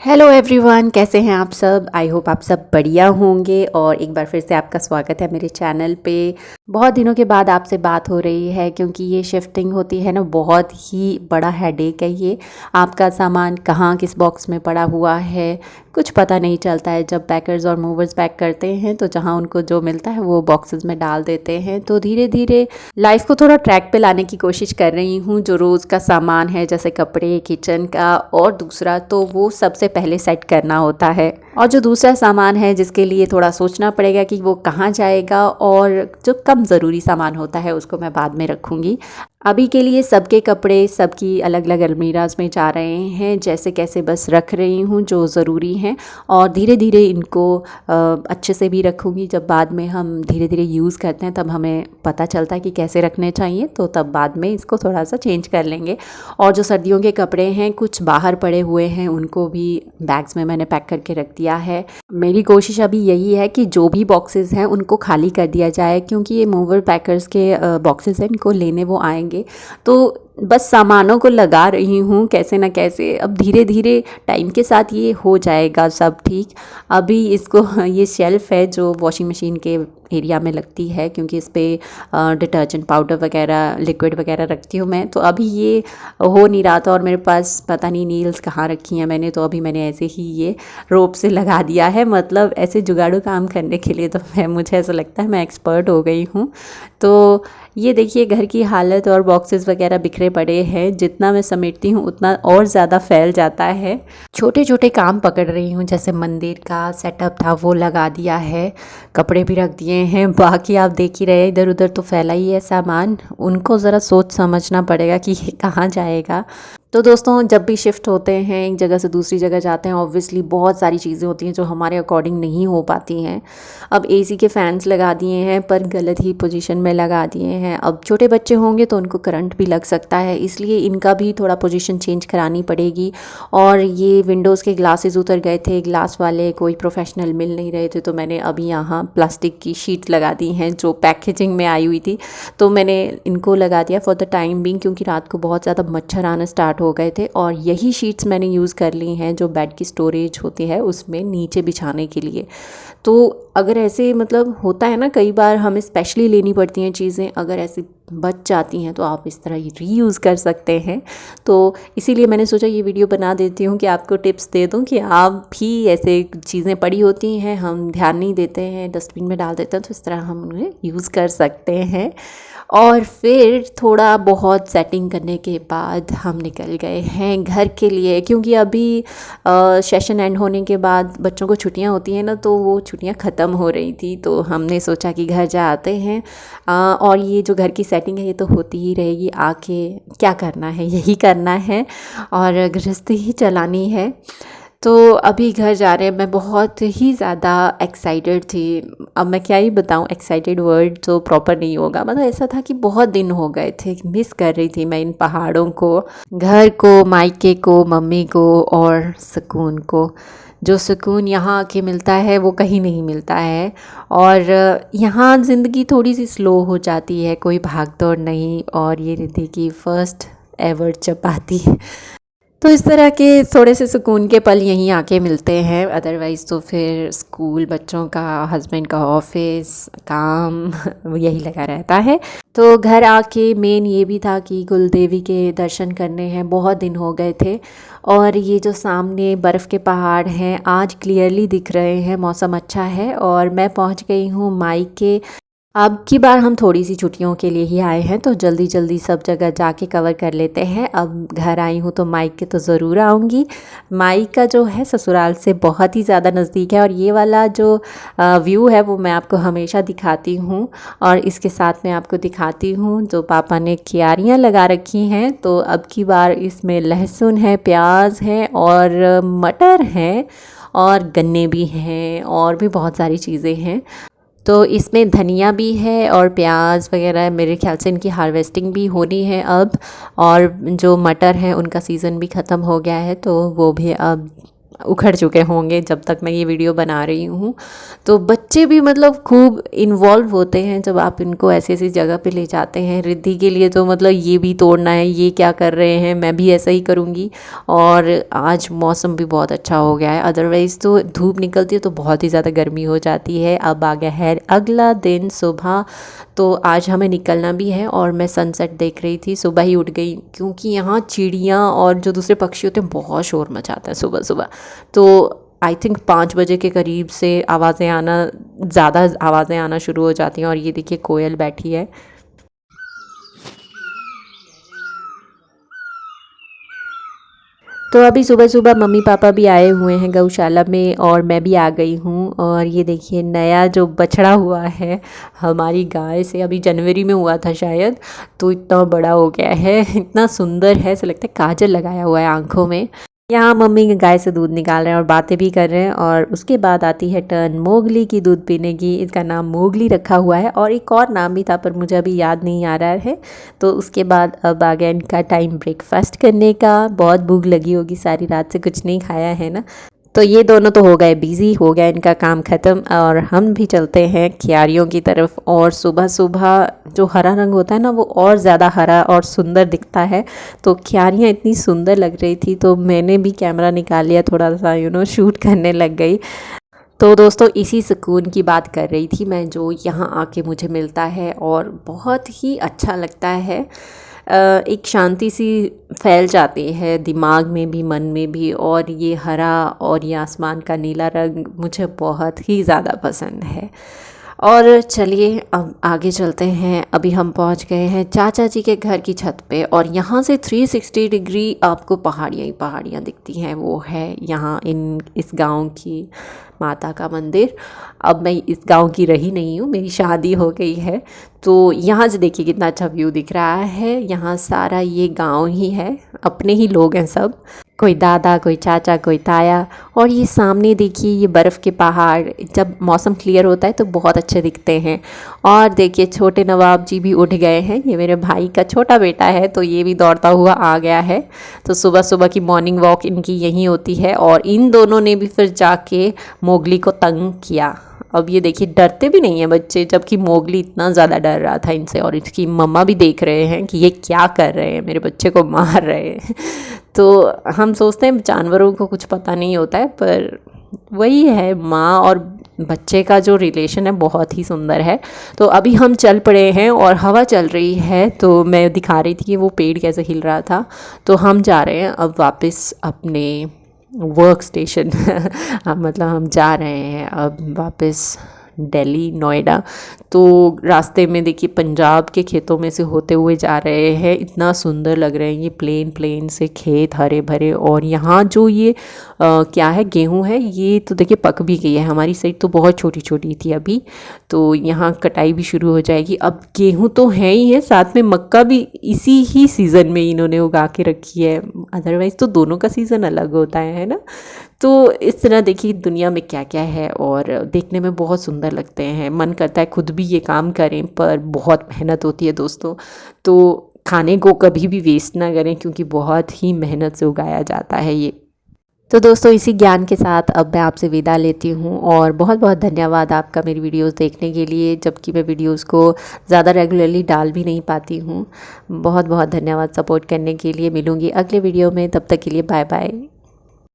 Hello everyone, कैसे हैं आप सब। आई होप आप सब बढ़िया होंगे और एक बार फिर से आपका स्वागत है मेरे चैनल पे। बहुत दिनों के बाद आपसे बात हो रही है क्योंकि ये शिफ्टिंग होती है ना, बहुत ही बड़ा हेडेक है ये। आपका सामान कहाँ किस बॉक्स में पड़ा हुआ है कुछ पता नहीं चलता है। जब पैकर्स और मूवर्स पैक करते हैं तो जहाँ उनको जो मिलता है वो बॉक्सेस में डाल देते हैं। तो धीरे धीरे लाइफ को थोड़ा ट्रैक पे लाने की कोशिश कर रही हूँ। जो रोज़ का सामान है जैसे कपड़े, किचन का और दूसरा, तो वो सबसे पहले सेट करना होता है। और जो दूसरा सामान है जिसके लिए थोड़ा सोचना पड़ेगा कि वो कहाँ जाएगा, और जो कम ज़रूरी सामान होता है उसको मैं बाद में रखूँगी। अभी के लिए सबके कपड़े सबकी अलग अलग अलमीराज में जा रहे हैं, जैसे कैसे बस रख रही हूँ जो ज़रूरी हैं। और धीरे धीरे इनको अच्छे से भी रखूँगी। जब बाद में हम धीरे धीरे यूज़ करते हैं तब हमें पता चलता है कि कैसे रखने चाहिए, तो तब बाद में इसको थोड़ा सा चेंज कर लेंगे। और जो सर्दियों के कपड़े हैं कुछ बाहर पड़े हुए हैं, उनको भी बैग्स में मैंने पैक करके रख दिया है। मेरी कोशिश अभी यही है कि जो भी बॉक्सेस हैं उनको खाली कर दिया जाए, क्योंकि ये मूवर पैकर्स के बॉक्सेस हैं, इनको लेने वो आएंगे। तो बस सामानों को लगा रही हूँ कैसे ना कैसे। अब धीरे धीरे टाइम के साथ ये हो जाएगा सब ठीक। अभी इसको ये शेल्फ़ है जो वॉशिंग मशीन के एरिया में लगती है, क्योंकि इस पर डिटर्जेंट पाउडर वगैरह लिक्विड वगैरह रखती हूँ मैं। तो अभी ये हो नहीं रहा था और मेरे पास पता नहीं नील्स कहाँ रखी हैं मैंने, तो अभी मैंने ऐसे ही ये रोप से लगा दिया है। मतलब ऐसे जुगाड़ू काम करने के लिए तो मुझे ऐसा लगता है मैं एक्सपर्ट हो गई हूँ। तो ये देखिए घर की हालत, और बॉक्सेस वगैरह बिखरे पड़े हैं। जितना मैं समेटती हूँ उतना और ज़्यादा फैल जाता है। छोटे छोटे काम पकड़ रही हूँ, जैसे मंदिर का सेटअप था वो लगा दिया है, कपड़े भी रख दिए हैं। बाकी आप देख ही रहे हैं इधर उधर तो फैला ही है सामान। उनको ज़रा सोच समझना पड़ेगा कि ये कहाँ जाएगा। तो दोस्तों, जब भी शिफ्ट होते हैं एक जगह से दूसरी जगह जाते हैं, ऑब्वियसली बहुत सारी चीज़ें होती हैं जो हमारे अकॉर्डिंग नहीं हो पाती हैं। अब एसी के फ़ैन्स लगा दिए हैं पर गलत ही पोजीशन में लगा दिए हैं। अब छोटे बच्चे होंगे तो उनको करंट भी लग सकता है, इसलिए इनका भी थोड़ा पोजीशन चेंज करानी पड़ेगी। और ये विंडोज़ के ग्लासेस उतर गए थे, ग्लास वाले कोई प्रोफेशनल मिल नहीं रहे थे, तो मैंने अभी यहाँ प्लास्टिक की शीट लगा दी हैं जो पैकेजिंग में आई हुई थी। तो मैंने इनको लगा दिया फॉर द टाइम बिंग, क्योंकि रात को बहुत ज़्यादा मच्छर आना स्टार्ट हो गए थे। और यही शीट्स मैंने यूज़ कर ली हैं जो बेड की स्टोरेज होती है उसमें नीचे बिछाने के लिए। तो अगर ऐसे मतलब होता है ना, कई बार हमें स्पेशली लेनी पड़ती हैं चीज़ें, अगर ऐसी बच जाती हैं तो आप इस तरह रीयूज़ कर सकते हैं। तो इसीलिए मैंने सोचा ये वीडियो बना देती हूँ कि आपको टिप्स दे दूँ कि आप भी ऐसे चीज़ें पड़ी होती हैं, हम ध्यान नहीं देते हैं, डस्टबिन में डाल देते हैं, तो इस तरह हम उन्हें यूज़ कर सकते हैं। और फिर थोड़ा बहुत सेटिंग करने के बाद हम निकल गए हैं घर के लिए, क्योंकि अभी सेशन एंड होने के बाद बच्चों को छुट्टियां होती हैं ना, तो वो छुट्टियां ख़त्म हो रही थी। तो हमने सोचा कि घर जा आते हैं। और ये जो घर की सेटिंग है ये तो होती ही रहेगी, आके क्या करना है यही करना है और गृहस्थी ही चलानी है। तो अभी घर जा रहे हैं। मैं बहुत ही ज़्यादा एक्साइटेड थी। अब मैं क्या ही बताऊँ, एक्साइटेड वर्ड तो प्रॉपर नहीं होगा। मतलब ऐसा था कि बहुत दिन हो गए थे, मिस कर रही थी मैं इन पहाड़ों को, घर को, मायके को, मम्मी को और सुकून को। जो सुकून यहाँ आके मिलता है वो कहीं नहीं मिलता है। और यहाँ ज़िंदगी थोड़ी सी स्लो हो जाती है, कोई भाग दौड़ नहीं। और ये रिद्धि की फ़र्स्ट एवर चपाती। तो इस तरह के थोड़े से सुकून के पल यहीं आके मिलते हैं। अदरवाइज़ तो फिर स्कूल, बच्चों का, हस्बैंड का ऑफिस, काम यही लगा रहता है। तो घर आके मेन ये भी था कि कुलदेवी के दर्शन करने हैं, बहुत दिन हो गए थे। और ये जो सामने बर्फ़ के पहाड़ हैं आज क्लियरली दिख रहे हैं, मौसम अच्छा है। और मैं पहुंच गई हूँ मायके। अब की बार हम थोड़ी सी छुट्टियों के लिए ही आए हैं, तो जल्दी जल्दी सब जगह जाके कवर कर लेते हैं। अब घर आई हूँ तो मायके तो ज़रूर आऊँगी। मायका जो है ससुराल से बहुत ही ज़्यादा नज़दीक है, और ये वाला जो व्यू है वो मैं आपको हमेशा दिखाती हूँ। और इसके साथ मैं आपको दिखाती हूँ जो पापा ने क्यारियाँ लगा रखी हैं। तो अब की बार इसमें लहसुन है, प्याज है और मटर हैं और गन्ने भी हैं और भी बहुत सारी चीज़ें हैं। तो इसमें धनिया भी है और प्याज वगैरह, मेरे ख्याल से इनकी हार्वेस्टिंग भी होनी है अब। और जो मटर हैं उनका सीज़न भी ख़त्म हो गया है, तो वो भी अब उखड़ चुके होंगे जब तक मैं ये वीडियो बना रही हूँ। तो बच्चे भी मतलब खूब इन्वॉल्व होते हैं जब आप इनको ऐसी ऐसी जगह पे ले जाते हैं। रिद्धि के लिए तो मतलब ये भी तोड़ना है, ये क्या कर रहे हैं, मैं भी ऐसा ही करूँगी। और आज मौसम भी बहुत अच्छा हो गया है, अदरवाइज़ तो धूप निकलती है तो बहुत ही ज़्यादा गर्मी हो जाती है। अब आ गया है अगला दिन सुबह, तो आज हमें निकलना भी है और मैं सनसेट देख रही थी। सुबह ही उठ गई क्योंकि यहाँ चिड़ियाँ और जो दूसरे पक्षी होते हैं बहुत शोर मचाता है सुबह सुबह। तो आई थिंक 5 बजे के करीब से ज़्यादा आवाज़ें आना शुरू हो जाती हैं। और ये देखिए कोयल बैठी है। तो अभी सुबह सुबह मम्मी पापा भी आए हुए हैं गौशाला में और मैं भी आ गई हूँ। और ये देखिए नया जो बछड़ा हुआ है हमारी गाय से, अभी जनवरी में हुआ था शायद, तो इतना बड़ा हो गया है, इतना सुंदर है, ऐसा लगता है काजल लगाया हुआ है आँखों में। यहाँ मम्मी गाय से दूध निकाल रहे हैं और बातें भी कर रहे हैं। और उसके बाद आती है टर्न मोगली की दूध पीने की। इसका नाम मोगली रखा हुआ है और एक और नाम भी था पर मुझे अभी याद नहीं आ रहा है। तो उसके बाद अब आ गया इनका टाइम ब्रेकफास्ट करने का। बहुत भूख लगी होगी, सारी रात से कुछ नहीं खाया है ना। तो ये दोनों तो हो गए बिज़ी, हो गया इनका काम ख़त्म और हम भी चलते हैं क्यारियों की तरफ। और सुबह सुबह जो हरा रंग होता है ना वो और ज़्यादा हरा और सुंदर दिखता है। तो क्यारियाँ इतनी सुंदर लग रही थी तो मैंने भी कैमरा निकाल लिया, थोड़ा सा शूट करने लग गई। तो दोस्तों इसी सुकून की बात कर रही थी मैं, जो यहाँ आके मुझे मिलता है और बहुत ही अच्छा लगता है। एक शांति सी फैल जाती है दिमाग में भी मन में भी। और ये हरा और ये आसमान का नीला रंग मुझे बहुत ही ज़्यादा पसंद है। और चलिए अब आगे चलते हैं। अभी हम पहुंच गए हैं चाचा जी के घर की छत पे और यहाँ से 360 डिग्री आपको पहाड़ियाँ ही पहाड़ियाँ दिखती हैं। वो है यहाँ इस गांव की माता का मंदिर। अब मैं इस गांव की रही नहीं हूँ, मेरी शादी हो गई है। तो यहाँ से देखिए कितना अच्छा व्यू दिख रहा है। यहाँ सारा ये गांव ही है, अपने ही लोग हैं सब, कोई दादा, कोई चाचा, कोई ताया। और ये सामने देखिए ये बर्फ़ के पहाड़, जब मौसम क्लियर होता है तो बहुत अच्छे दिखते हैं। और देखिए छोटे नवाब जी भी उठ गए हैं, ये मेरे भाई का छोटा बेटा है तो ये भी दौड़ता हुआ आ गया है। तो सुबह सुबह की मॉर्निंग वॉक इनकी यहीं होती है। और इन दोनों ने भी फिर जाके मोगली को तंग किया। अब ये देखिए डरते भी नहीं है बच्चे, जबकि मोगली इतना ज़्यादा डर रहा था इनसे। और इसकी मम्मा भी देख रहे हैं कि ये क्या कर रहे हैं, मेरे बच्चे को मार रहे हैं। तो हम सोचते हैं जानवरों को कुछ पता नहीं होता है, पर वही है, माँ और बच्चे का जो रिलेशन है बहुत ही सुंदर है। तो अभी हम चल पड़े हैं और हवा चल रही है। तो मैं दिखा रही थी कि वो पेड़ कैसे हिल रहा था। तो हम जा रहे हैं अब वापस अपने वर्क स्टेशन मतलब हम जा रहे हैं अब वापस दिल्ली, नोएडा। तो रास्ते में देखिए पंजाब के खेतों में से होते हुए जा रहे हैं। इतना सुंदर लग रहे हैं ये प्लेन से खेत हरे भरे। और यहाँ जो ये क्या है, गेहूं है, ये तो देखिए पक भी गई है। हमारी साइड तो बहुत छोटी छोटी थी अभी, तो यहाँ कटाई भी शुरू हो जाएगी। अब गेहूं तो है ही है, साथ में मक्का भी इसी ही सीज़न में इन्होंने उगा के रखी है। अदरवाइज़ तो दोनों का सीज़न अलग होता है ना। तो इस तरह देखिए दुनिया में क्या क्या है और देखने में बहुत सुंदर लगते हैं। मन करता है खुद भी ये काम करें, पर बहुत मेहनत होती है दोस्तों। तो खाने को कभी भी वेस्ट ना करें क्योंकि बहुत ही मेहनत से उगाया जाता है ये। तो दोस्तों इसी ज्ञान के साथ अब मैं आपसे विदा लेती हूँ। और बहुत बहुत धन्यवाद आपका मेरी वीडियोस देखने के लिए, जबकि मैं वीडियोस को ज़्यादा रेगुलरली डाल भी नहीं पाती हूँ। बहुत बहुत धन्यवाद सपोर्ट करने के लिए। मिलूँगी अगले वीडियो में, तब तक के लिए बाय बाय।